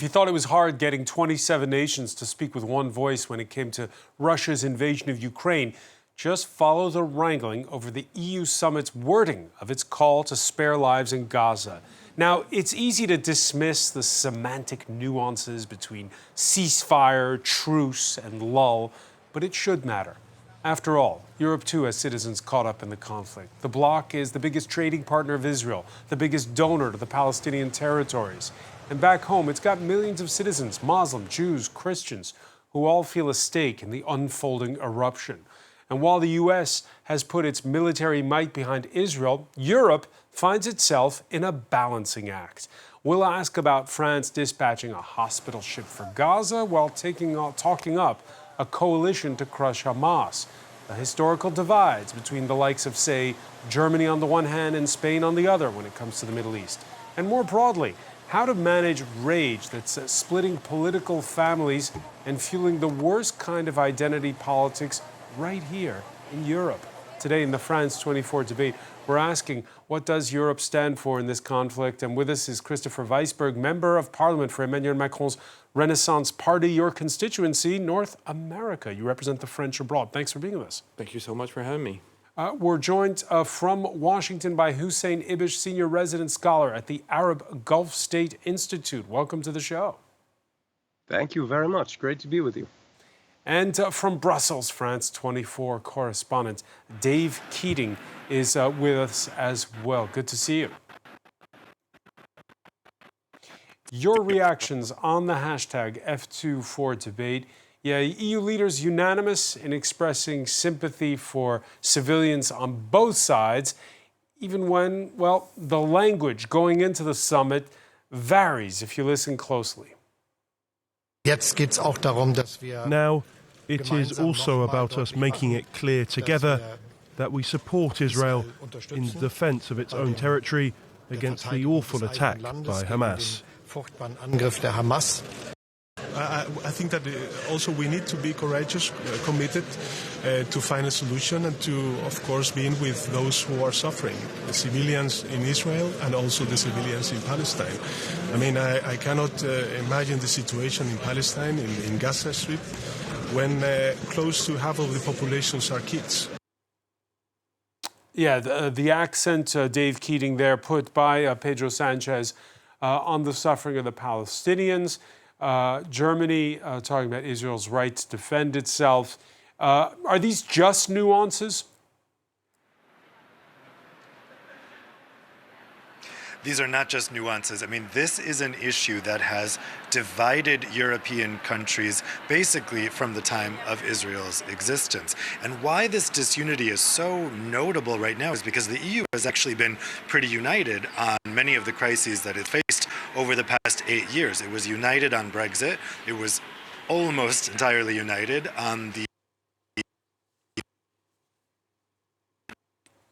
you thought it was hard getting 27 nations to speak with one voice when it came to Russia's invasion of Ukraine, just follow the wrangling over the EU summit's wording of its call to spare lives in Gaza. Now, it's easy to dismiss the semantic nuances between ceasefire, truce, and lull, but it should matter. After all, Europe too has citizens caught up in the conflict. The bloc is the biggest trading partner of Israel, the biggest donor to the Palestinian territories. And back home, it's got millions of citizens, Muslims, Jews, Christians, who all feel a stake in the unfolding eruption. And while the U.S. has put its military might behind Israel, Europe finds itself in a balancing act. We'll ask about France dispatching a hospital ship for Gaza while talking up a coalition to crush Hamas. The historical divides between the likes of, say, Germany on the one hand and Spain on the other when it comes to the Middle East. And more broadly, how to manage rage that's splitting political families and fueling the worst kind of identity politics right here in Europe. Today in the France 24 debate, we're asking, what does Europe stand for in this conflict? And with us is Christopher Weisberg, Member of Parliament for Emmanuel Macron's Renaissance Party, your constituency, North America. You represent the French abroad. Thanks for being with us. Thank you so much for having me. We're joined from Washington by Hussein Ibish, Senior Resident Scholar at the Arab Gulf State Institute. Welcome to the show. Thank you very much. Great to be with you. And from Brussels, France 24 correspondent Dave Keating is with us as well. Good to see you. Your reactions on the hashtag F24debate. Yeah, EU leaders unanimous in expressing sympathy for civilians on both sides, even when, well, the language going into the summit varies if you listen closely. Now, it is also about us making it clear together that we support Israel in the defense of its own territory against the awful attack by Hamas. I think that also we need to be courageous, committed to find a solution and to, of course, be in with those who are suffering, the civilians in Israel and also the civilians in Palestine. I mean, I cannot imagine the situation in Palestine, in Gaza Strip, when close to half of the populations are kids. Yeah, the accent, Dave Keating there, put by Pedro Sanchez on the suffering of the Palestinians. Germany talking about Israel's right to defend itself. Are these just nuances? These are not just nuances. I mean, this is an issue that has divided European countries basically from the time of Israel's existence. And why this disunity is so notable right now is because the EU has actually been pretty united on many of the crises that it faced over the past 8 years. It was united on Brexit. It was almost entirely united on the...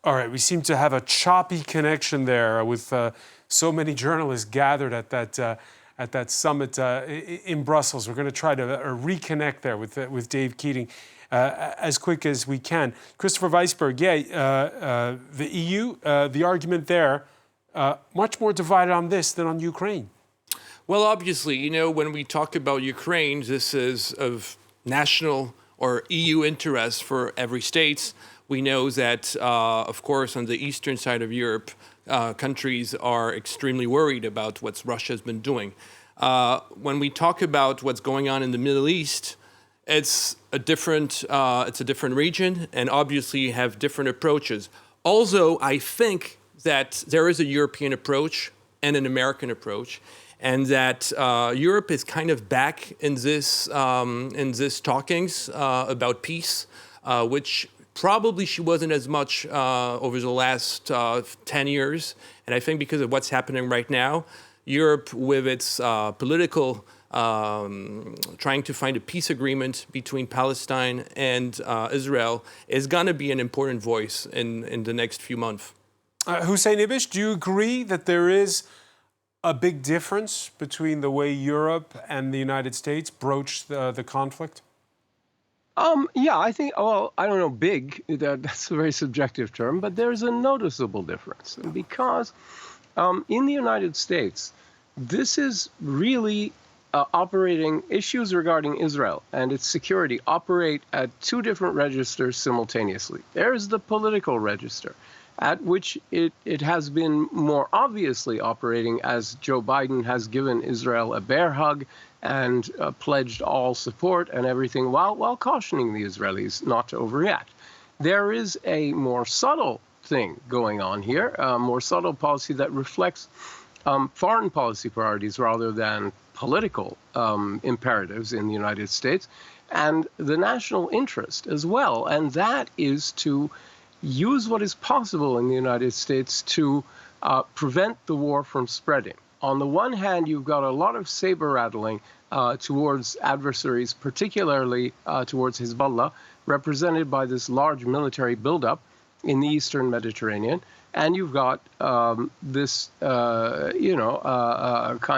All right, we seem to have a choppy connection there with so many journalists gathered at that summit in Brussels. We're going to try to reconnect there with Dave Keating as quick as we can. Christopher Weisberg, the EU, the argument there, much more divided on this than on Ukraine. Well, obviously, you know, when we talk about Ukraine, this is of national or EU interest for every state. We know that, of course, on the eastern side of Europe, countries are extremely worried about what Russia's been doing. When we talk about what's going on in the Middle East, it's a different region, and obviously have different approaches. Also, I think that there is a European approach and an American approach, and that Europe is kind of back in this talkings about peace, which probably she wasn't as much over the last 10 years. And I think because of what's happening right now, Europe, with its political trying to find a peace agreement between Palestine and Israel, is going to be an important voice in the next few months. Hussein Ibish, do you agree that there is a big difference between the way Europe and the United States broach the conflict? Yeah, I think, well, I don't know, big, that's a very subjective term, but there's a noticeable difference. Because in the United States, this is really issues regarding Israel and its security operate at two different registers simultaneously. There is the political register, at which it has been more obviously operating as Joe Biden has given Israel a bear hug and pledged all support and everything while cautioning the Israelis not to overreact. There is a more subtle thing going on here, a more subtle policy that reflects foreign policy priorities rather than political imperatives in the United States, and the national interest as well. And that is to use what is possible in the United States to prevent the war from spreading. On the one hand, you've got a lot of saber rattling towards adversaries, particularly towards Hezbollah, represented by this large military buildup in the Eastern Mediterranean. And you've got this, kind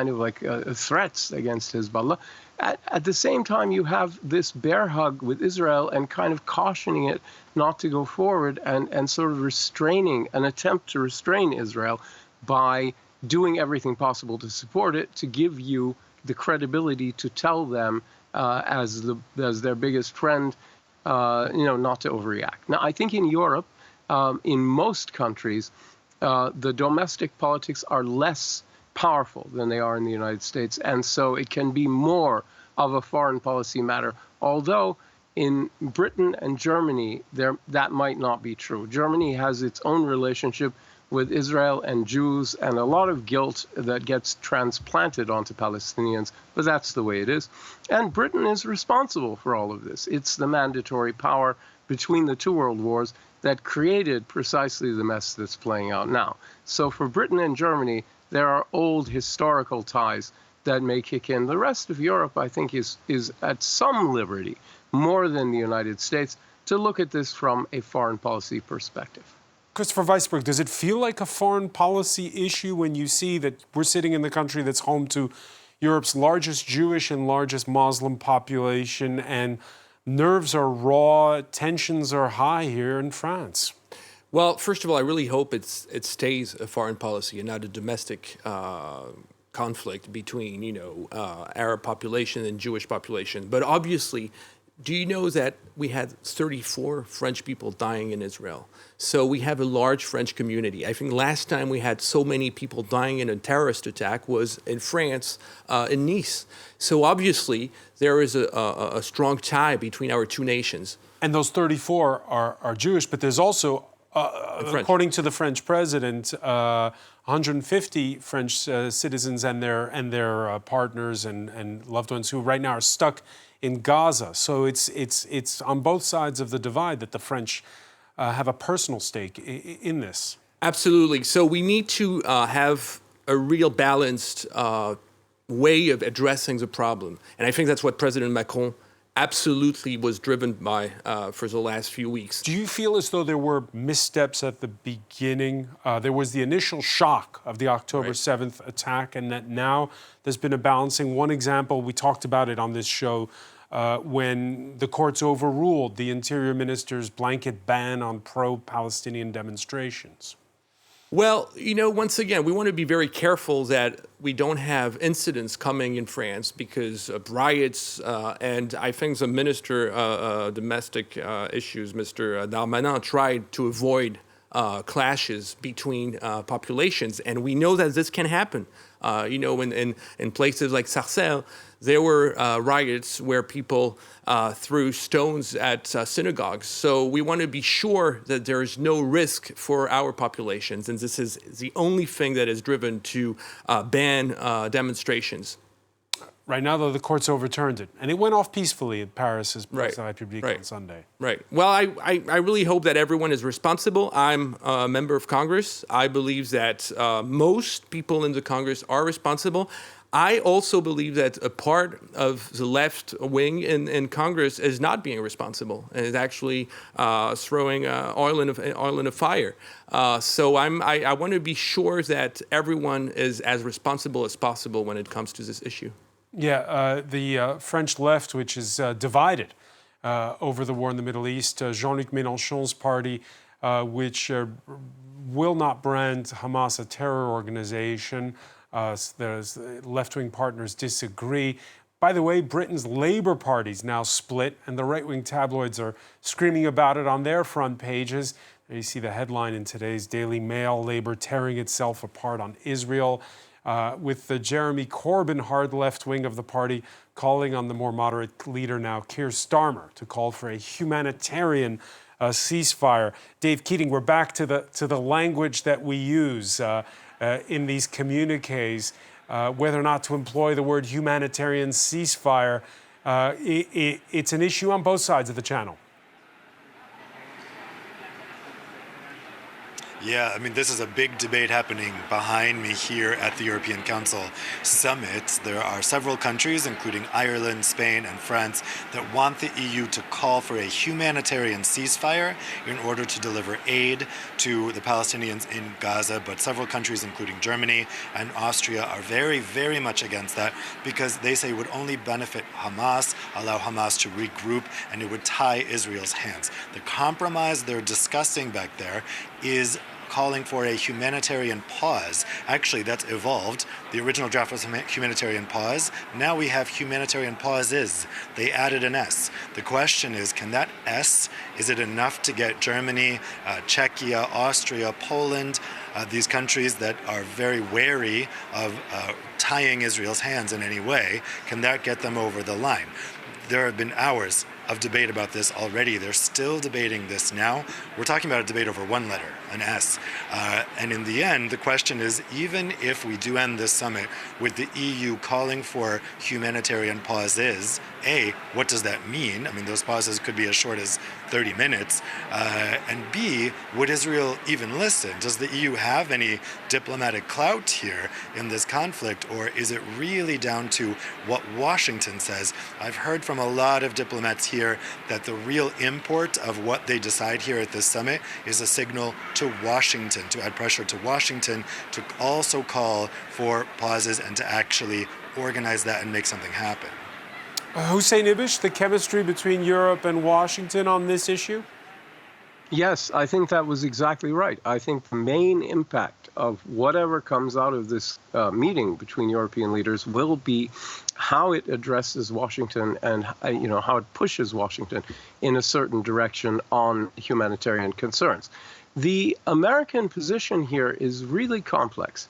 of like threats against Hezbollah. At the same time, you have this bear hug with Israel and kind of cautioning it not to go forward and sort of an attempt to restrain Israel by doing everything possible to support it, to give you the credibility to tell them as their biggest friend, not to overreact. Now, I think in Europe, in most countries, the domestic politics are less powerful than they are in the United States, and so it can be more of a foreign policy matter. Although in Britain and Germany, that might not be true. Germany has its own relationship with Israel and Jews, and a lot of guilt that gets transplanted onto Palestinians, but that's the way it is. And Britain is responsible for all of this. It's the mandatory power between the two world wars that created precisely the mess that's playing out now. So for Britain and Germany, there are old historical ties that may kick in. The rest of Europe, I think, is at some liberty, more than the United States, to look at this from a foreign policy perspective. Christopher Weisberg, does it feel like a foreign policy issue when you see that we're sitting in the country that's home to Europe's largest Jewish and largest Muslim population, and nerves are raw, tensions are high here in France? Well, first of all, I really hope it stays a foreign policy and not a domestic conflict between, Arab population and Jewish population. But obviously, do you know that we had 34 French people dying in Israel? So we have a large French community. I think last time we had so many people dying in a terrorist attack was in France, in Nice. So obviously, there is a strong tie between our two nations. And those 34 are Jewish, but there's also, according to the French president, 150 French citizens and their partners and loved ones who right now are stuck in Gaza. So it's on both sides of the divide that the French have a personal stake in this. Absolutely. So we need to have a real balanced way of addressing the problem. And I think that's what President Macron absolutely was driven by for the last few weeks. Do you feel as though there were missteps at the beginning? There was the initial shock of the October 7th attack, and that now there's been a balancing. One example, we talked about it on this show, when the courts overruled the Interior Minister's blanket ban on pro-Palestinian demonstrations. Well, once again, we want to be very careful that we don't have incidents coming in France because of riots. And I think the Minister of Domestic Issues, Mr. Darmanin, tried to avoid clashes between populations. And we know that this can happen. In places like Sarcelles, there were riots where people threw stones at synagogues. So we want to be sure that there is no risk for our populations. And this is the only thing that is driven to ban demonstrations. Right now, though, the courts overturned it. And it went off peacefully in Paris' Place de la République on Sunday. Right. Well, I really hope that everyone is responsible. I'm a member of Congress. I believe that most people in the Congress are responsible. I also believe that a part of the left wing in Congress is not being responsible and is actually throwing oil in a fire. So I want to be sure that everyone is as responsible as possible when it comes to this issue. Yeah, the French left, which is divided over the war in the Middle East, Jean-Luc Mélenchon's party, which will not brand Hamas a terror organization, There's left-wing partners disagree. By the way, Britain's Labour Party's now split, and the right-wing tabloids are screaming about it on their front pages. There you see the headline in today's Daily Mail, Labour tearing itself apart on Israel, with the Jeremy Corbyn hard left wing of the party calling on the more moderate leader now, Keir Starmer, to call for a humanitarian ceasefire. Dave Keating, we're back to the language that we use in these communiques. Whether or not to employ the word humanitarian ceasefire, it's an issue on both sides of the channel. Yeah, I mean, this is a big debate happening behind me here at the European Council summit. There are several countries, including Ireland, Spain, and France, that want the EU to call for a humanitarian ceasefire in order to deliver aid to the Palestinians in Gaza. But several countries, including Germany and Austria, are very, very much against that because they say it would only benefit Hamas, allow Hamas to regroup, and it would tie Israel's hands. The compromise they're discussing back there is calling for a humanitarian pause. Actually, that's evolved. The original draft was humanitarian pause. Now we have humanitarian pauses. They added an S. The question is, can that S, is it enough to get Germany, Czechia, Austria, Poland, these countries that are very wary of tying Israel's hands in any way, can that get them over the line? There have been hours of debate about this already. They're still debating this now. We're talking about a debate over one letter, an S. And in the end, the question is, even if we do end this summit with the EU calling for humanitarian pauses, A, what does that mean? I mean, those pauses could be as short as 30 minutes. And B, would Israel even listen? Does the EU have any diplomatic clout here in this conflict, or is it really down to what Washington says? I've heard from a lot of diplomats here that the real import of what they decide here at this summit is a signal to Washington, to add pressure to Washington to also call for pauses and to actually organize that and make something happen. Hussein Ibish, the chemistry between Europe and Washington on this issue? Yes, I think that was exactly right. I think the main impact of whatever comes out of this meeting between European leaders will be how it addresses Washington and how it pushes Washington in a certain direction on humanitarian concerns. The American position here is really complex.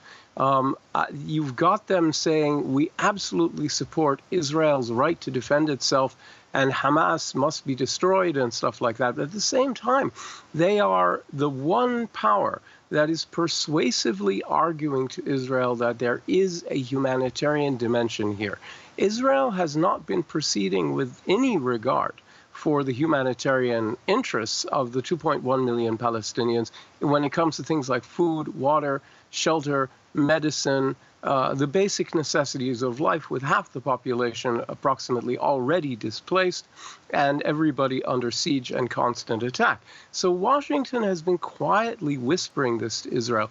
You've got them saying we absolutely support Israel's right to defend itself and Hamas must be destroyed and stuff like that. But at the same time, they are the one power that is persuasively arguing to Israel that there is a humanitarian dimension here. Israel has not been proceeding with any regard for the humanitarian interests of the 2.1 million Palestinians when it comes to things like food, water, shelter, medicine, the basic necessities of life, with half the population approximately already displaced and everybody under siege and constant attack. So Washington has been quietly whispering this to Israel,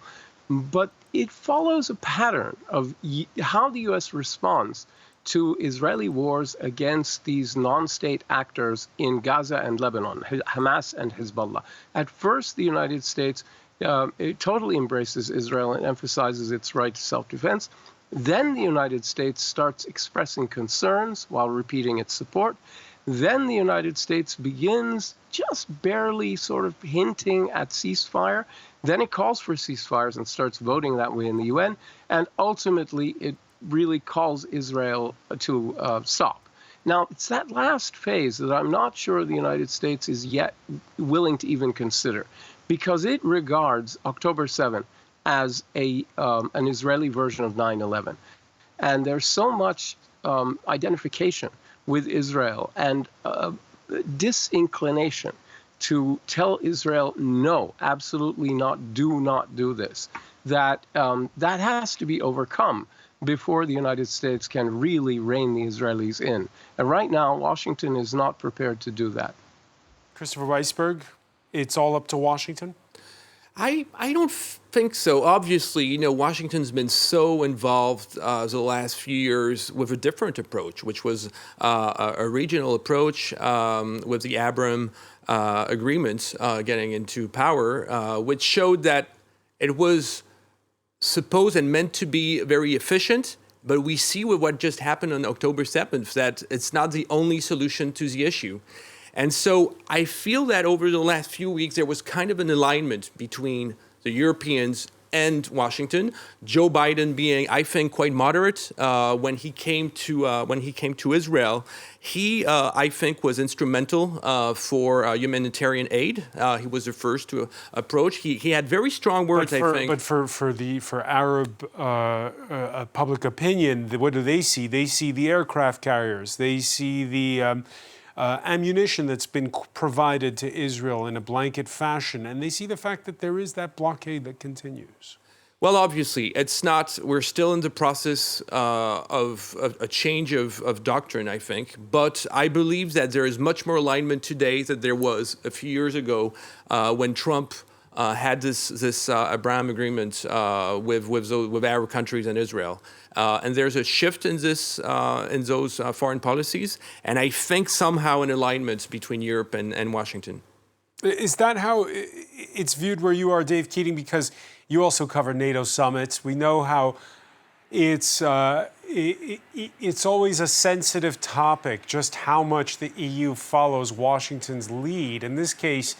but it follows a pattern of how the U.S. responds to Israeli wars against these non-state actors in Gaza and Lebanon, Hamas and Hezbollah. At first, the United States it totally embraces Israel and emphasizes its right to self-defense. Then the United States starts expressing concerns while repeating its support. Then the United States begins just barely sort of hinting at ceasefire. Then it calls for ceasefires and starts voting that way in the UN. And ultimately, it really calls Israel to stop. Now, it's that last phase that I'm not sure the United States is yet willing to even consider, because it regards October 7th as an Israeli version of 9/11. And there's so much identification with Israel and disinclination to tell Israel, no, absolutely not do this, that that has to be overcome before the United States can really rein the Israelis in. And right now, Washington is not prepared to do that. Christopher Weisberg, it's all up to Washington? I don't think so. Obviously, Washington's been so involved the last few years with a different approach, which was a regional approach with the Abraham agreements getting into power, which showed that it was supposed and meant to be very efficient. But we see with what just happened on October 7th that it's not the only solution to the issue. And so I feel that over the last few weeks, there was kind of an alignment between the Europeans and Washington. Joe Biden being, I think, quite moderate when he came to Israel. He, I think, was instrumental for humanitarian aid. He was the first to approach. He had very strong words, I think. But for Arab public opinion, what do they see? They see the aircraft carriers. They see the ammunition that's been provided to Israel in a blanket fashion, and they see the fact that there is that blockade that continues. Well, obviously, it's not. We're still in the process of a change of doctrine, I think. But I believe that there is much more alignment today than there was a few years ago when Trump had this Abraham agreement with Arab countries and Israel. And there's a shift in those foreign policies, and I think somehow an alignment between Europe and Washington. Is that how it's viewed where you are, Dave Keating? Because you also cover NATO summits. We know how it's always a sensitive topic, just how much the EU follows Washington's lead. In this case,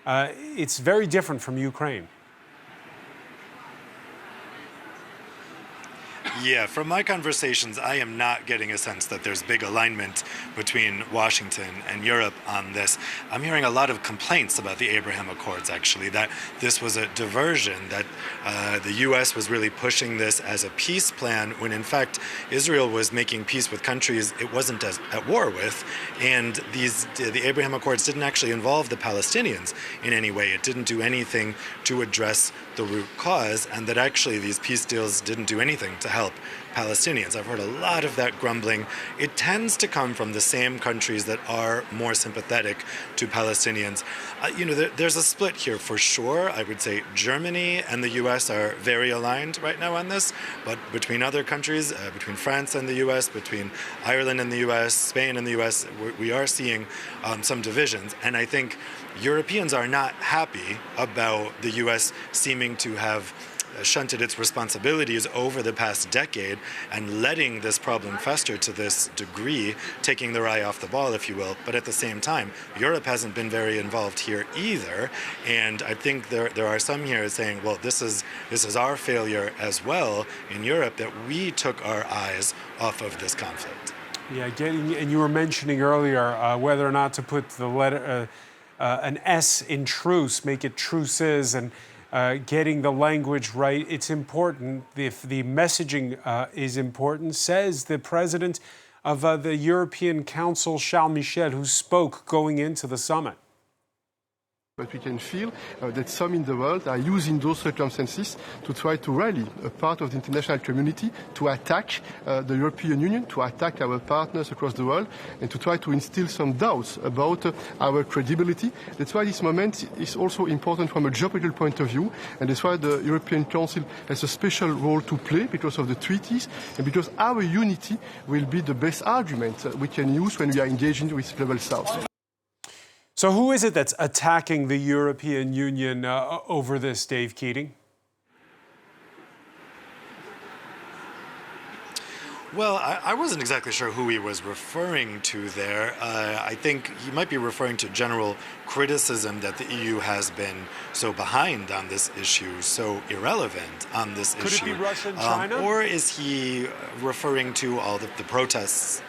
it's very different from Ukraine. Yeah, from my conversations, I am not getting a sense that there's big alignment between Washington and Europe on this. I'm hearing a lot of complaints about the Abraham Accords, actually, that this was a diversion, that the U.S. was really pushing this as a peace plan, when in fact Israel was making peace with countries it wasn't at war with, and the Abraham Accords didn't actually involve the Palestinians in any way. It didn't do anything to address the root cause, and that actually these peace deals didn't do anything to help Palestinians. I've heard a lot of that grumbling. It tends to come from the same countries that are more sympathetic to Palestinians. There's a split here for sure. I would say Germany and the U.S. are very aligned right now on this, but between other countries, between France and the U.S., between Ireland and the U.S., Spain and the U.S., we are seeing some divisions. And I think Europeans are not happy about the U.S. seeming to have shunted its responsibilities over the past decade and letting this problem fester to this degree, taking their eye off the ball, if you will. But at the same time, Europe hasn't been very involved here either. And I think there are some here saying, well, this is our failure as well in Europe, that we took our eyes off of this conflict. Yeah, and you were mentioning earlier whether or not to put the letter, an S in truce, make it truces, and getting the language right. It's important. If the messaging is important, says the president of the European Council, Charles Michel, who spoke going into the summit. But we can feel that some in the world are using those circumstances to try to rally a part of the international community to attack the European Union, to attack our partners across the world, and to try to instill some doubts about our credibility. That's why this moment is also important from a geopolitical point of view, and that's why the European Council has a special role to play because of the treaties, and because our unity will be the best argument we can use when we are engaging with Global South. So who is it that's attacking the European Union over this, Dave Keating? Well, I wasn't exactly sure who he was referring to there. I think he might be referring to general criticism that the EU has been so behind on this issue, so irrelevant on this issue. Could it be Russia and China? Or is he referring to all the protests?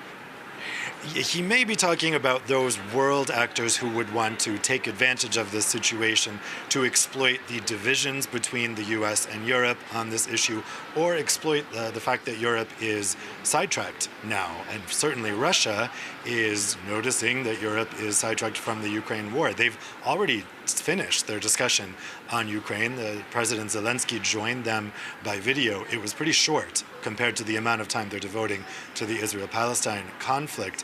He may be talking about those world actors who would want to take advantage of this situation to exploit the divisions between the U.S. and Europe on this issue, or exploit the fact that Europe is sidetracked now. And certainly Russia is noticing that Europe is sidetracked from the Ukraine war. They've already finished their discussion on Ukraine. President Zelensky joined them by video. It was pretty short compared to the amount of time they're devoting to the Israel-Palestine conflict.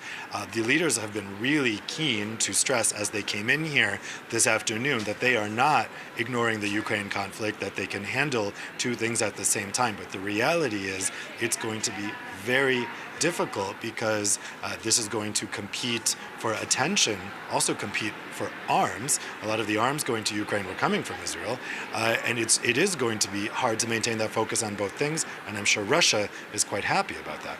The leaders have been really keen to stress as they came in here this afternoon that they are not ignoring the Ukraine conflict, that they can handle two things at the same time. But the reality is it's going to be very difficult because this is going to compete for attention, also compete for arms. A lot of the arms going to Ukraine were coming from Israel, and it is going to be hard to maintain that focus on both things, and I'm sure Russia is quite happy about that.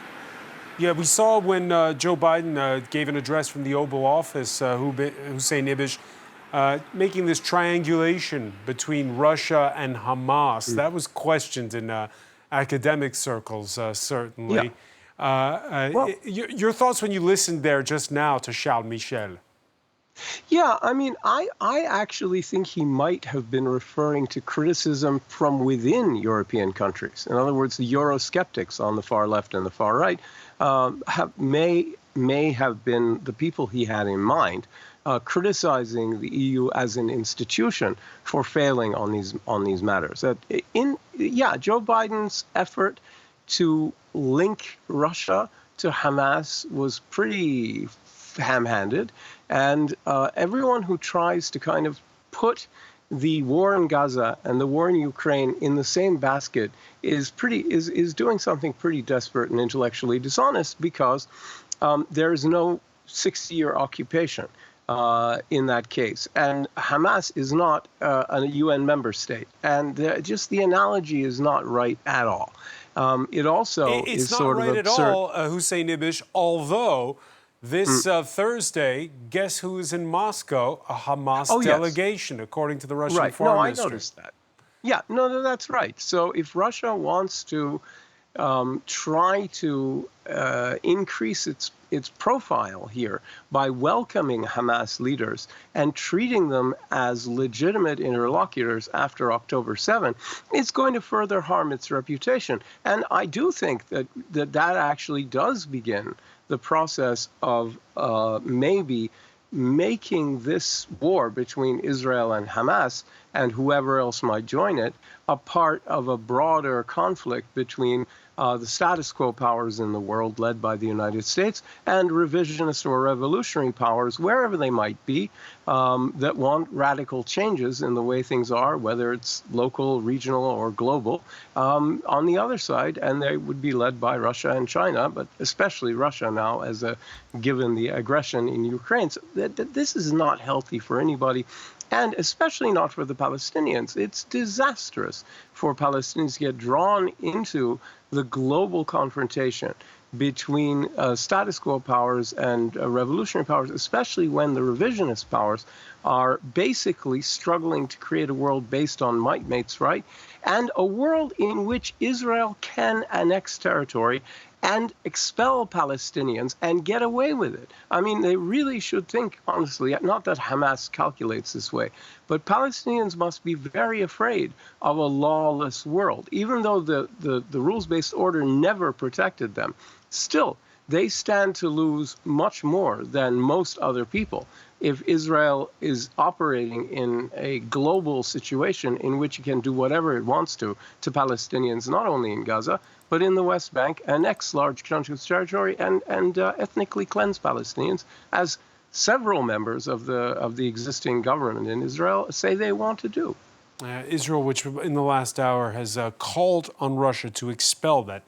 Yeah, we saw when Joe Biden gave an address from the Oval Office, Hussein Ibish, making this triangulation between Russia and Hamas. That was questioned in academic circles, certainly. Your thoughts when you listened there just now to Charles Michel? Yeah, I mean, I actually think he might have been referring to criticism from within European countries. In other words, the Eurosceptics on the far left and the far right may have been the people he had in mind, criticizing the EU as an institution for failing on these matters. Joe Biden's effort to link Russia to Hamas was pretty ham-handed, and everyone who tries to kind of put the war in Gaza and the war in Ukraine in the same basket is doing something pretty desperate and intellectually dishonest, because there is no 60-year occupation in that case, and Hamas is not a UN member state, and just the analogy is not right at all. It also is sort of absurd. It's not right at all, Hussein Ibish, although this Thursday, guess who is in Moscow? A Hamas delegation, according to the Russian Foreign Ministry. I noticed that. Yeah, no, that's right. So if Russia wants to try to increase its profile here by welcoming Hamas leaders and treating them as legitimate interlocutors after October 7, it's going to further harm its reputation. And I do think that actually does begin the process of maybe making this war between Israel and Hamas and whoever else might join it a part of a broader conflict between the status quo powers in the world, led by the United States, and revisionist or revolutionary powers, wherever they might be, that want radical changes in the way things are, whether it's local, regional, or global, on the other side. And they would be led by Russia and China, but especially Russia now, given the aggression in Ukraine. So this is not healthy for anybody, and especially not for the Palestinians. It's disastrous for Palestinians to get drawn into the global confrontation between status quo powers and revolutionary powers, especially when the revisionist powers are basically struggling to create a world based on might makes right, and a world in which Israel can annex territory and expel Palestinians and get away with it. I mean, they really should think, honestly, not that Hamas calculates this way, but Palestinians must be very afraid of a lawless world. Even though the rules-based order never protected them, still, they stand to lose much more than most other people if Israel is operating in a global situation in which it can do whatever it wants to Palestinians, not only in Gaza, but in the West Bank, annex large chunks of territory and ethnically cleanse Palestinians, as several members of the existing government in Israel say they want to do. Israel, which in the last hour has called on Russia to expel that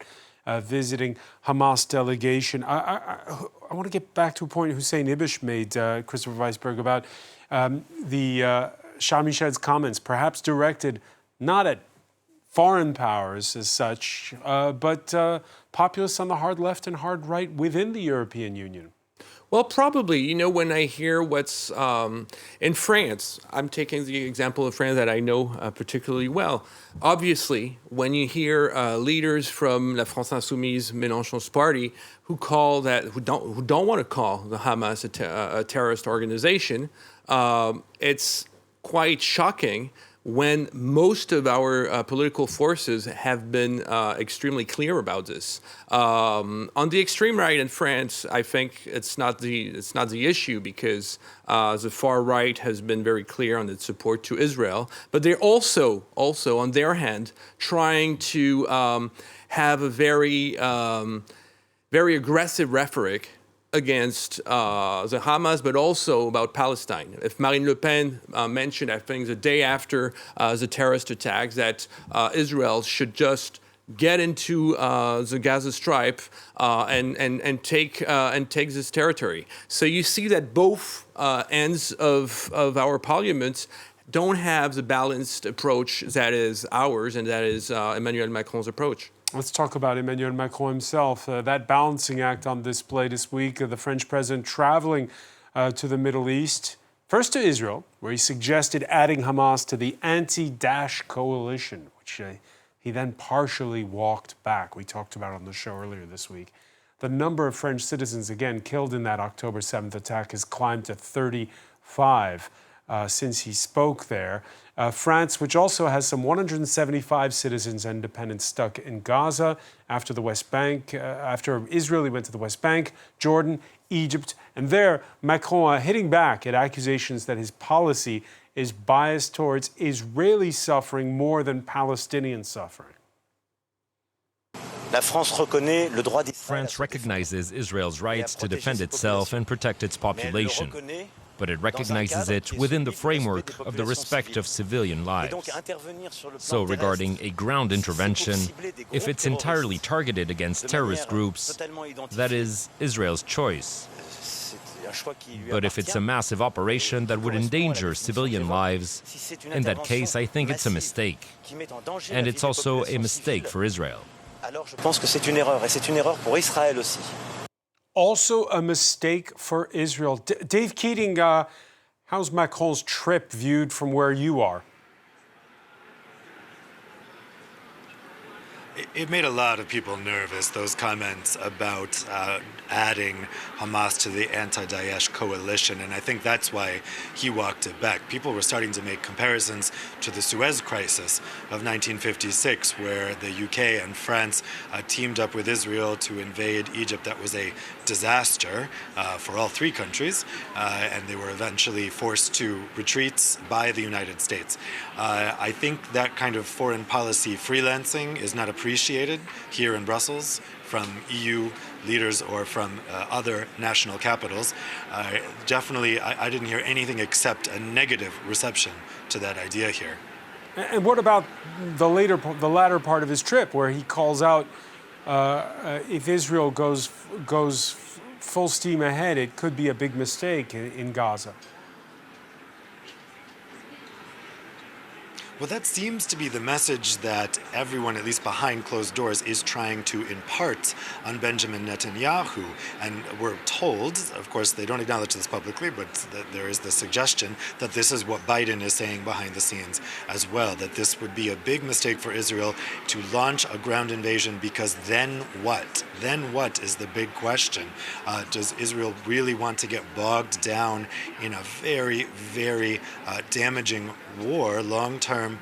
visiting Hamas delegation. I want to get back to a point Hussein Ibish made, Christopher Weisberg, about the Charles Michel's comments, perhaps directed not at foreign powers as such, but populists on the hard left and hard right within the European Union. Well, probably. You know, when I hear what's in France, I'm taking the example of France that I know particularly well. Obviously, when you hear leaders from La France Insoumise, Mélenchon's party, who don't want to call the Hamas a terrorist organization, it's quite shocking when most of our political forces have been extremely clear about this. On the extreme right in France, I think it's not the issue, because the far right has been very clear on its support to Israel, but they're also on their hand trying to have a very aggressive rhetoric against the Hamas, but also about Palestine. If Marine Le Pen mentioned, I think, the day after the terrorist attacks, that Israel should just get into the Gaza Strip and take this territory. So you see that both ends of our parliament don't have the balanced approach that is ours and that is Emmanuel Macron's approach. Let's talk about Emmanuel Macron himself. That balancing act on display this week, the French president traveling to the Middle East, first to Israel, where he suggested adding Hamas to the anti-Daesh coalition, which he then partially walked back. We talked about it on the show earlier this week. The number of French citizens, again, killed in that October 7th attack has climbed to 35 since he spoke there. France, which also has some 175 citizens and dependents stuck in Gaza after the West Bank, after Israel, he went to the West Bank, Jordan, Egypt, and there Macron hitting back at accusations that his policy is biased towards Israeli suffering more than Palestinian suffering. France recognizes Israel's rights to defend itself and protect its population, but it recognizes it within the framework of the respect of civilian lives. So regarding a ground intervention, if it's entirely targeted against terrorist groups, that is Israel's choice. But if it's a massive operation that would endanger civilian lives, in that case, I think it's a mistake. And it's also a mistake for Israel. Also a mistake for Israel. Dave Keating, how's Macron's trip viewed from where you are? It made a lot of people nervous, those comments about adding Hamas to the anti-Daesh coalition, and I think that's why he walked it back. People were starting to make comparisons to the Suez Crisis of 1956, where the UK and France teamed up with Israel to invade Egypt. That was a disaster for all three countries, and they were eventually forced to retreat by the United States. I think that kind of foreign policy freelancing is not appreciated here in Brussels from EU leaders or from other national capitals. Definitely, I didn't hear anything except a negative reception to that idea here. And what about the latter part of his trip, where he calls out if Israel goes full steam ahead, it could be a big mistake in Gaza? Well, that seems to be the message that everyone, at least behind closed doors, is trying to impart on Benjamin Netanyahu. And we're told, of course, they don't acknowledge this publicly, but there is the suggestion that this is what Biden is saying behind the scenes as well, that this would be a big mistake for Israel to launch a ground invasion, because then what? Then what is the big question? Does Israel really want to get bogged down in a very, very damaging war, long-term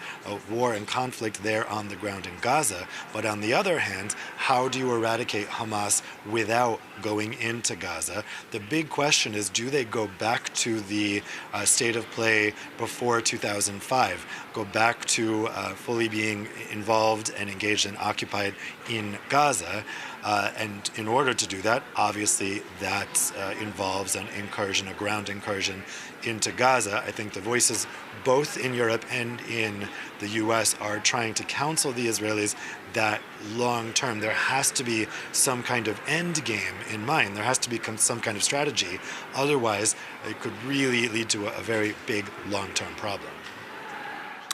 war and conflict there on the ground in Gaza? But on the other hand, how do you eradicate Hamas without going into Gaza? The big question is, do they go back to the state of play before 2005? Go back to fully being involved and engaged and occupied in Gaza? And in order to do that, obviously that involves an incursion, a ground incursion into Gaza. I think the voices both in Europe and in the US are trying to counsel the Israelis that long term there has to be some kind of end game in mind. There has to be some kind of strategy. Otherwise, it could really lead to a very big long-term problem.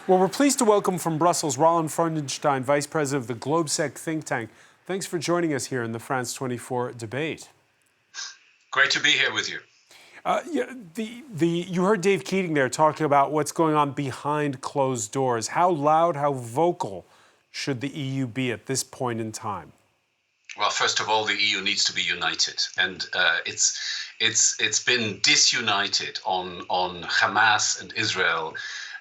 Well, we're pleased to welcome from Brussels Roland Freudenstein, Vice President of the GlobeSec think tank. Thanks for joining us here in the France 24 debate. Great to be here with you. You heard Dave Keating there talking about what's going on behind closed doors. How loud, how vocal should the EU be at this point in time? Well, first of all, the EU needs to be united, and it's been disunited on Hamas and Israel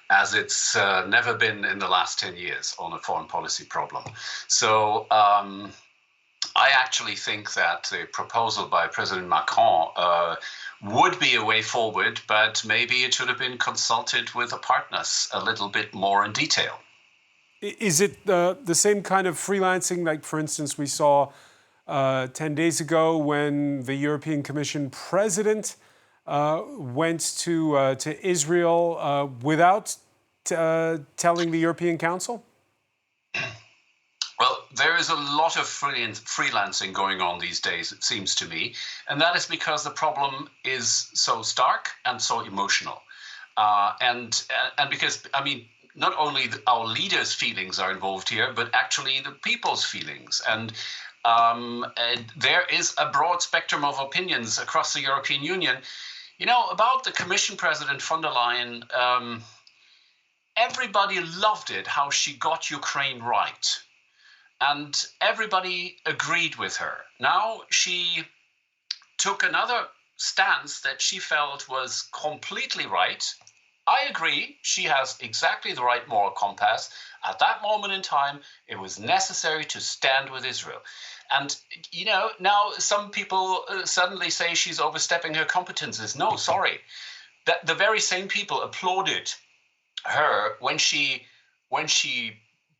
as it's never been in the last 10 years on a foreign policy problem. So I actually think that the proposal by President Macron would be a way forward, but maybe it should have been consulted with the partners a little bit more in detail. Is it the same kind of freelancing, like, for instance, we saw 10 days ago when the European Commission president went to Israel without telling the European Council? Well, there is a lot of freelancing going on these days, it seems to me, and that is because the problem is so stark and so emotional, and because I mean, not only our leaders' feelings are involved here, but actually the people's feelings. And there is a broad spectrum of opinions across the European Union. You know, about the Commission President von der Leyen, everybody loved it, how she got Ukraine right. And everybody agreed with her. Now she took another stance that she felt was completely right. I agree, she has exactly the right moral compass. At that moment in time, it was necessary to stand with Israel. And, you know, now some people suddenly say she's overstepping her competences. No, sorry. The very same people applauded her when she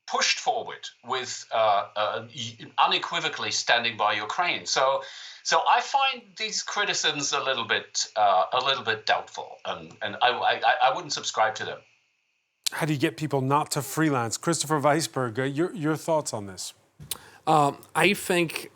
pushed forward with unequivocally standing by Ukraine. So I find these criticisms a little bit doubtful, and I wouldn't subscribe to them. How do you get people not to freelance? Christopher Weisberg, your thoughts on this? I think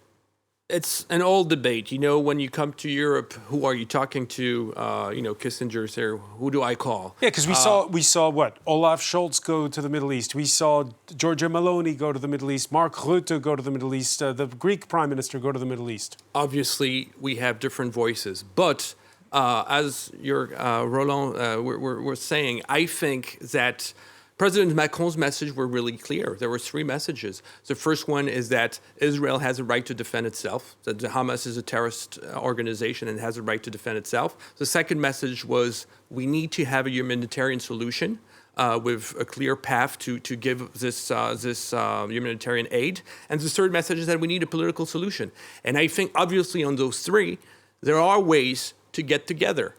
it's an old debate. You know, when you come to Europe, who are you talking to? You know, Kissinger said, who do I call? Yeah, because we saw what? Olaf Scholz go to the Middle East. We saw Giorgia Meloni go to the Middle East. Mark Rutte go to the Middle East. The Greek Prime Minister go to the Middle East. Obviously, we have different voices. But as your Roland were saying, I think that President Macron's message were really clear. There were three messages. The first one is that Israel has a right to defend itself, that the Hamas is a terrorist organization and has a right to defend itself. The second message was we need to have a humanitarian solution with a clear path to give this humanitarian aid. And the third message is that we need a political solution. And I think, obviously, on those three, there are ways to get together.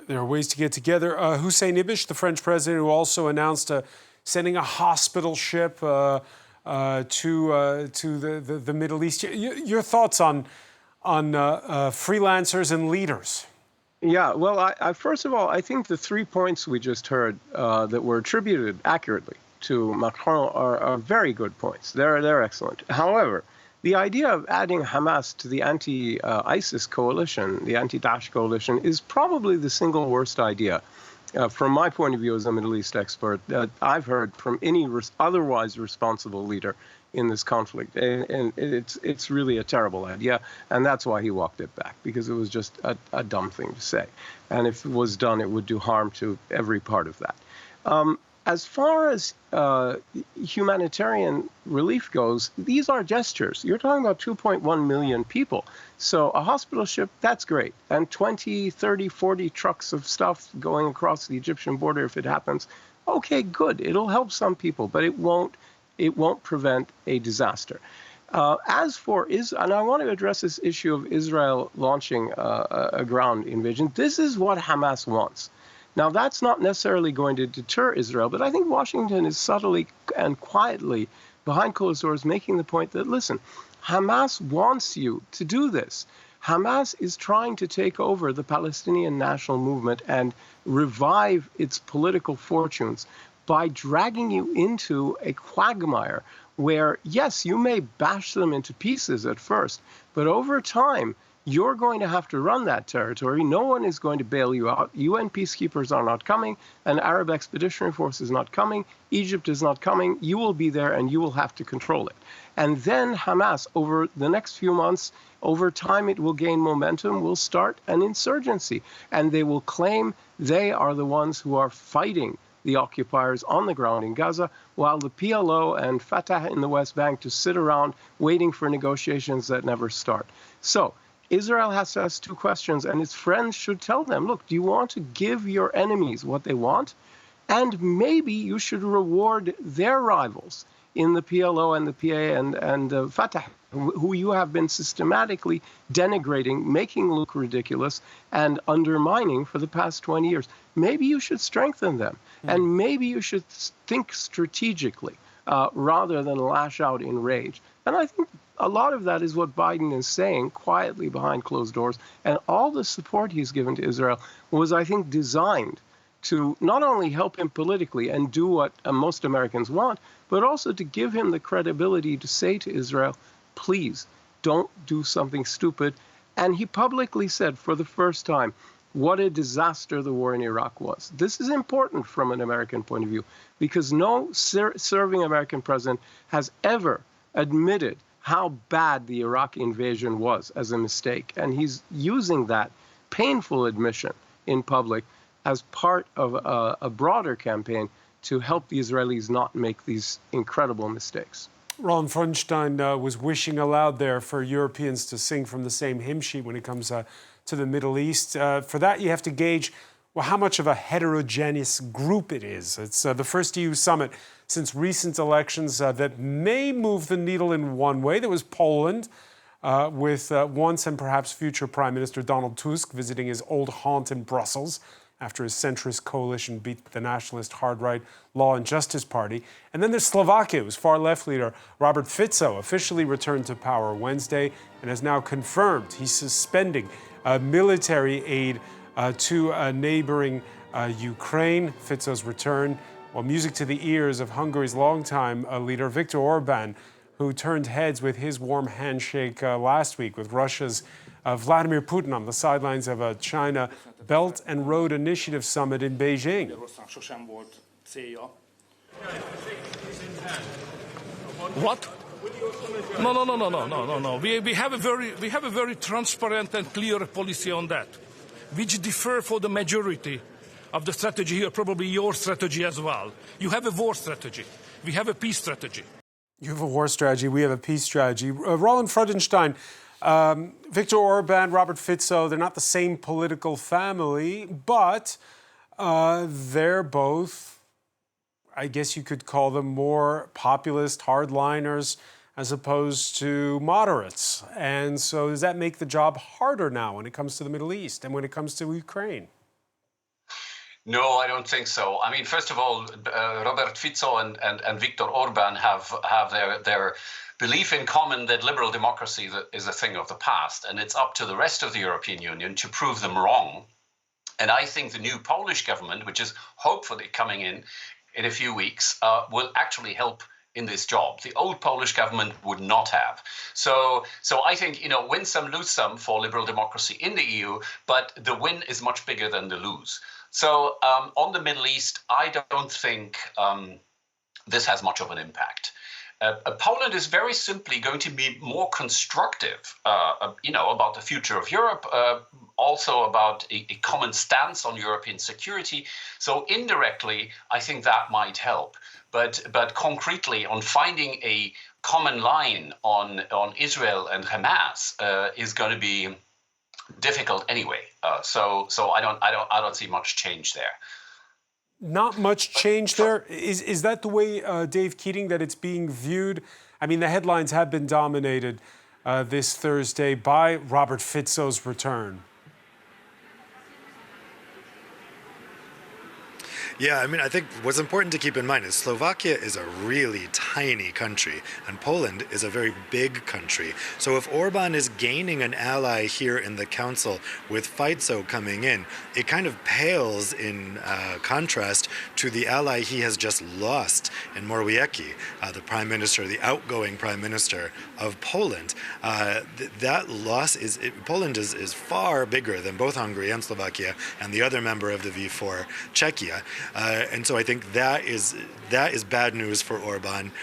There are ways to get together. Hussein Ibish, the French president, who also announced sending a hospital ship to the Middle East. Your thoughts on freelancers and leaders? Yeah, well, I first of all, I think the 3 points we just heard that were attributed accurately to Macron are very good points. They're excellent. However, the idea of adding Hamas to the anti-ISIS coalition, the anti-Daesh coalition, is probably the single worst idea, from my point of view as a Middle East expert, that I've heard from any otherwise responsible leader in this conflict. And it's really a terrible idea, and that's why he walked it back, because it was just a dumb thing to say. And if it was done, it would do harm to every part of that. As far as humanitarian relief goes, these are gestures. You're talking about 2.1 million people. So a hospital ship, that's great. And 20, 30, 40 trucks of stuff going across the Egyptian border if it happens. Okay, good. It'll help some people, but it won't prevent a disaster. As for Israel, and I want to address this issue of Israel launching a ground invasion, this is what Hamas wants. Now, that's not necessarily going to deter Israel, but I think Washington is subtly and quietly, behind closed doors, making the point that, listen, Hamas wants you to do this. Hamas is trying to take over the Palestinian national movement and revive its political fortunes by dragging you into a quagmire where, yes, you may bash them into pieces at first, but over time, you're going to have to run that territory. No one is going to bail you out. UN peacekeepers are not coming. An Arab expeditionary force is not coming. Egypt is not coming. You will be there, and you will have to control it. And then Hamas, over the next few months, over time it will gain momentum, will start an insurgency. And they will claim they are the ones who are fighting the occupiers on the ground in Gaza, while the PLO and Fatah in the West Bank to sit around waiting for negotiations that never start. So Israel has to ask two questions, and its friends should tell them, look, do you want to give your enemies what they want? And maybe you should reward their rivals in the PLO and the PA and Fatah, who you have been systematically denigrating, making look ridiculous, and undermining for the past 20 years. Maybe you should strengthen them, and maybe you should think strategically rather than lash out in rage. And I think a lot of that is what Biden is saying quietly behind closed doors. And all the support he's given to Israel was, I think, designed to not only help him politically and do what most Americans want, but also to give him the credibility to say to Israel, please don't do something stupid. And he publicly said for the first time what a disaster the war in Iraq was. This is important from an American point of view because no serving American president has ever admitted how bad the Iraq invasion was as a mistake. And he's using that painful admission in public as part of a broader campaign to help the Israelis not make these incredible mistakes. Roland Freudenstein was wishing aloud there for Europeans to sing from the same hymn sheet when it comes to the Middle East. For that, you have to gauge how much of a heterogeneous group it is. It's the first EU summit since recent elections that may move the needle in one way. There was Poland, with once and perhaps future Prime Minister Donald Tusk visiting his old haunt in Brussels after his centrist coalition beat the nationalist hard-right Law and Justice Party. And then there's Slovakia, whose far-left leader, Robert Fico, officially returned to power Wednesday and has now confirmed he's suspending military aid to neighboring Ukraine. Fico's return, well, music to the ears of Hungary's longtime leader, Viktor Orban, who turned heads with his warm handshake last week with Russia's Vladimir Putin on the sidelines of a China Belt and Road Initiative summit in Beijing. What? No. We have a very transparent and clear policy on that, which differ for the majority of the strategy here, probably your strategy as well. You have a war strategy. We have a peace strategy. You have a war strategy. We have a peace strategy. Roland Freudenstein, Viktor Orban, Robert Fico, they're not the same political family, but they're both, I guess you could call them more populist hardliners as opposed to moderates. And so does that make the job harder now when it comes to the Middle East and when it comes to Ukraine? No, I don't think so. I mean, first of all, Robert Fico and Viktor Orban have their belief in common that liberal democracy is a thing of the past, and it's up to the rest of the European Union to prove them wrong. And I think the new Polish government, which is hopefully coming in a few weeks, will actually help in this job. The old Polish government would not have. So I think, win some, lose some for liberal democracy in the EU, but the win is much bigger than the lose. So on the Middle East, I don't think this has much of an impact. Poland is very simply going to be more constructive, about the future of Europe, also about a common stance on European security. So indirectly, I think that might help. But concretely, on finding a common line on Israel and Hamas is going to be difficult anyway. So I don't see much change there. Not much change there. Is that the way, Dave Keating, that it's being viewed? I mean, the headlines have been dominated this Thursday by Robert Fico's return. Yeah, I mean, I think what's important to keep in mind is Slovakia is a really tiny country, and Poland is a very big country. So if Orban is gaining an ally here in the council with Fico coming in, it kind of pales in contrast to the ally he has just lost in Morawiecki, the prime minister, the outgoing prime minister of Poland. That loss Poland is far bigger than both Hungary and Slovakia and the other member of the V4, Czechia. And so I think that is bad news for Orban.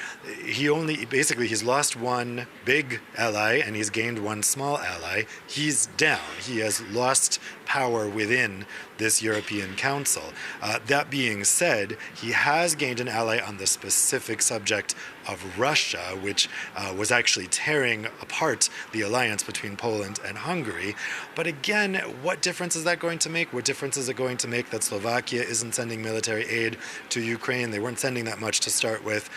He's lost one big ally and he's gained one small ally. He's down. He has lost power within this European Council. That being said, he has gained an ally on the specific subject of Russia, which was actually tearing apart the alliance between Poland and Hungary. But again, what difference is that going to make? What difference is it going to make that Slovakia isn't sending military aid to Ukraine? They weren't sending that much to start with.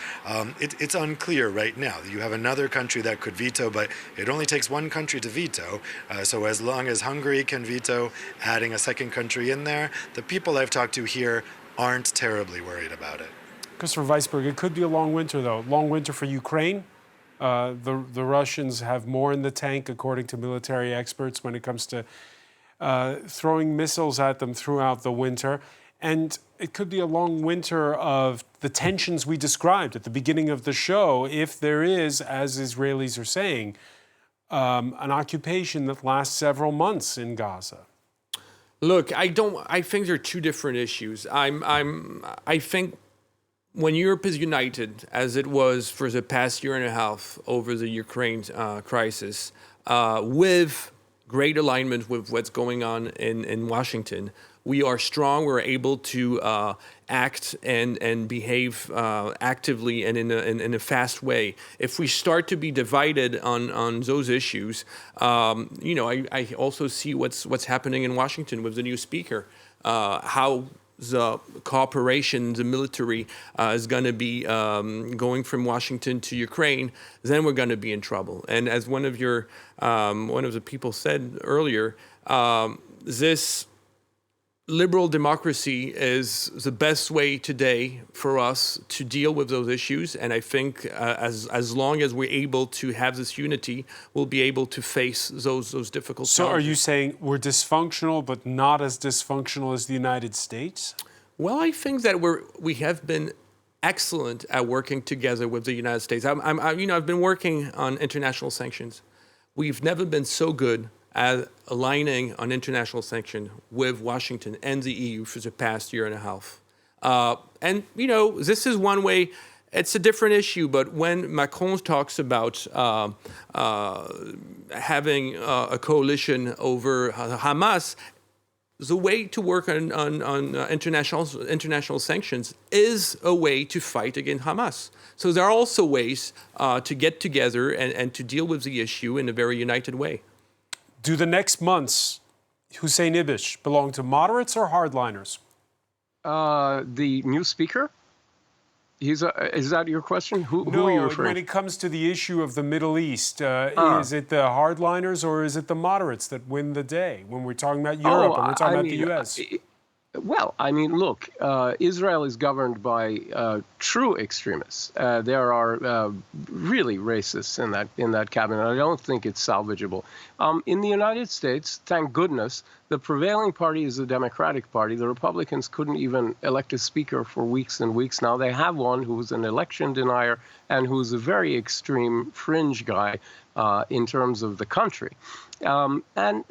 It's unclear right now. You have another country that could veto, but it only takes one country to veto. So as long as Hungary can veto, adding a second country in there, the people I've talked to here aren't terribly worried about it. Christopher Weisberg, it could be a long winter, though. Long winter for Ukraine. The Russians have more in the tank, according to military experts, when it comes to throwing missiles at them throughout the winter. And it could be a long winter of the tensions we described at the beginning of the show if there is, as Israelis are saying, an occupation that lasts several months in Gaza. Look, I think they're two different issues. I think when Europe is united, as it was for the past year and a half over the Ukraine crisis, with great alignment with what's going on in Washington, we are strong. We're able to act and behave actively and in a fast way. If we start to be divided on those issues, I also see what's happening in Washington with the new speaker, how the cooperation, the military is going to be going from Washington to Ukraine, then we're going to be in trouble. And as one of the people said earlier, this liberal democracy is the best way today for us to deal with those issues. And I think as long as we're able to have this unity, we'll be able to face those difficult challenges. So are you saying we're dysfunctional, but not as dysfunctional as the United States? Well, I think that we have been excellent at working together with the United States. I've been working on international sanctions. We've never been so good at aligning on international sanction with Washington and the EU for the past year and a half. This is one way. It's a different issue, but when Macron talks about having a coalition over Hamas, the way to work on international sanctions is a way to fight against Hamas. So there are also ways to get together and to deal with the issue in a very united way. Do the next months, Hussein Ibish, belong to moderates or hardliners? The new speaker? Is that your question? Who are you referring to? When it comes to the issue of the Middle East, is it the hardliners or is it the moderates that win the day when we're talking about Europe and we're talking about the U.S.? Well, look, Israel is governed by true extremists. There are really racists in that cabinet. I don't think it's salvageable. In the United States, thank goodness, the prevailing party is the Democratic Party. The Republicans couldn't even elect a speaker for weeks and weeks now. They have one who's an election denier and who's a very extreme fringe guy in terms of the country. And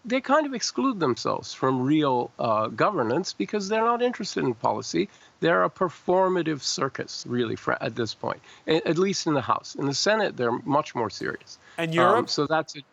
they kind of exclude themselves from real governance because they're not interested in policy. They're a performative circus, really, at this point, at least in the House. In the Senate, they're much more serious. And Europe? So that's it.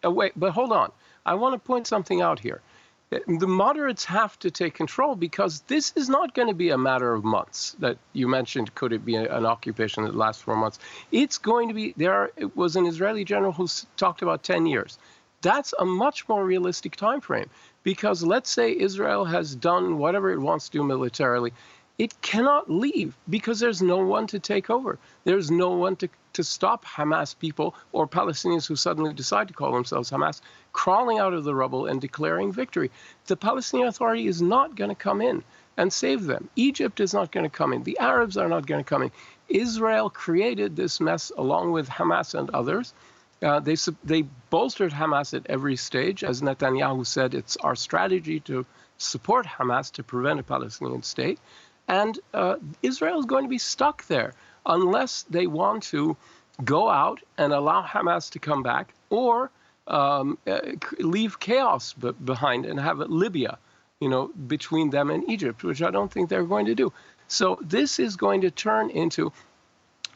Wait, but hold on. I want to point something out here. The moderates have to take control because this is not going to be a matter of months that you mentioned. Could it be an occupation that lasts 4 months? It's going to be it was an Israeli general who talked about 10 years. That's a much more realistic time frame because let's say Israel has done whatever it wants to do militarily. It cannot leave because there's no one to take over. There's no one to stop Hamas people or Palestinians who suddenly decide to call themselves Hamas crawling out of the rubble and declaring victory. The Palestinian Authority is not going to come in and save them. Egypt is not going to come in. The Arabs are not going to come in. Israel created this mess along with Hamas and others. They bolstered Hamas at every stage. As Netanyahu said, it's our strategy to support Hamas to prevent a Palestinian state. And Israel is going to be stuck there unless they want to go out and allow Hamas to come back or leave chaos behind and have Libya, between them and Egypt, which I don't think they're going to do. So this is going to turn into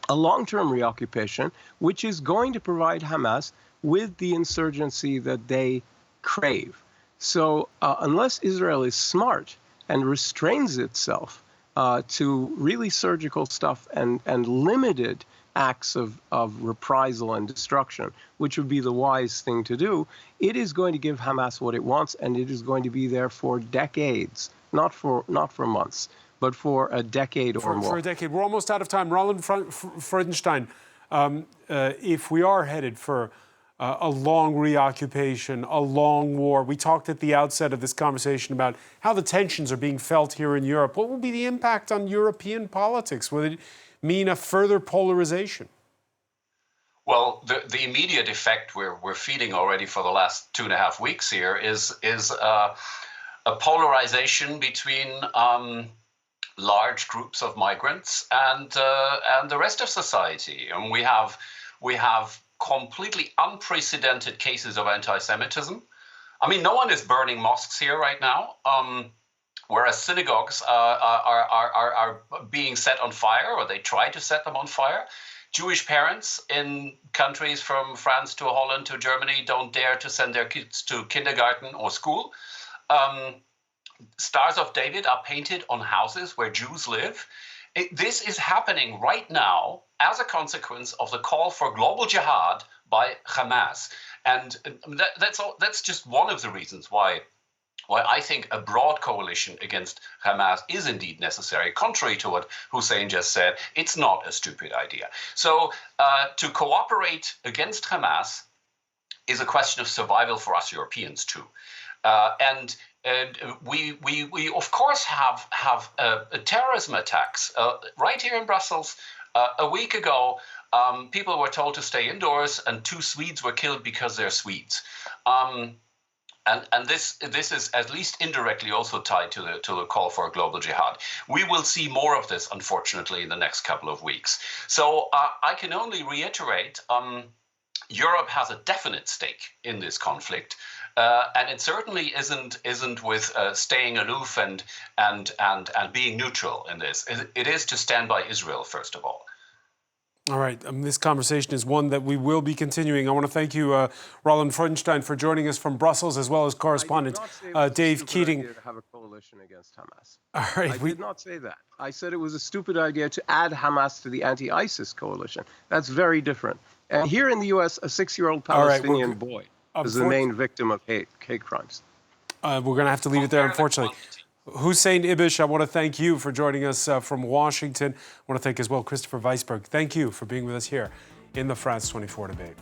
a long-term reoccupation, which is going to provide Hamas with the insurgency that they crave. So unless Israel is smart and restrains itself to really surgical stuff and limited acts of reprisal and destruction, which would be the wise thing to do, it is going to give Hamas what it wants, and it is going to be there for decades, not for months, but for a decade or more. For a decade. We're almost out of time. Roland Freudenstein, if we are headed for a long reoccupation, a long war, we talked at the outset of this conversation about how the tensions are being felt here in Europe. What will be the impact on European politics? Will it mean a further polarization? Well, the immediate effect we're feeling already for the last 2.5 weeks here is a polarization between large groups of migrants and the rest of society. And we have completely unprecedented cases of anti-Semitism. I mean, no one is burning mosques here right now, whereas synagogues are being set on fire, or they try to set them on fire. Jewish parents in countries from France to Holland to Germany don't dare to send their kids to kindergarten or school. Stars of David are painted on houses where Jews live. This is happening right now as a consequence of the call for global jihad by Hamas. And that's just one of the reasons why I think a broad coalition against Hamas is indeed necessary. Contrary to what Hussein just said, it's not a stupid idea. So to cooperate against Hamas is a question of survival for us Europeans too. And we of course have terrorism attacks right here in Brussels. A week ago, people were told to stay indoors, and 2 Swedes were killed because they're Swedes. And this is at least indirectly also tied to the call for a global jihad. We will see more of this, unfortunately, in the next couple of weeks. So I can only reiterate, Europe has a definite stake in this conflict. And it certainly isn't with staying aloof and being neutral in this. It is to stand by Israel, first of all. All right. This conversation is one that we will be continuing. I want to thank you, Roland Freudenstein, for joining us from Brussels, as well as correspondent Dave Keating. To have a coalition against Hamas. All right. I did not say that. I said it was a stupid idea to add Hamas to the anti-ISIS coalition. That's very different. And here in the U.S., a 6-year-old Palestinian boy is the main victim of hate crimes. We're going to have to leave it there, unfortunately. Hussein Ibish, I want to thank you for joining us from Washington. I want to thank as well Christopher Weisberg. Thank you for being with us here in the France 24 debate.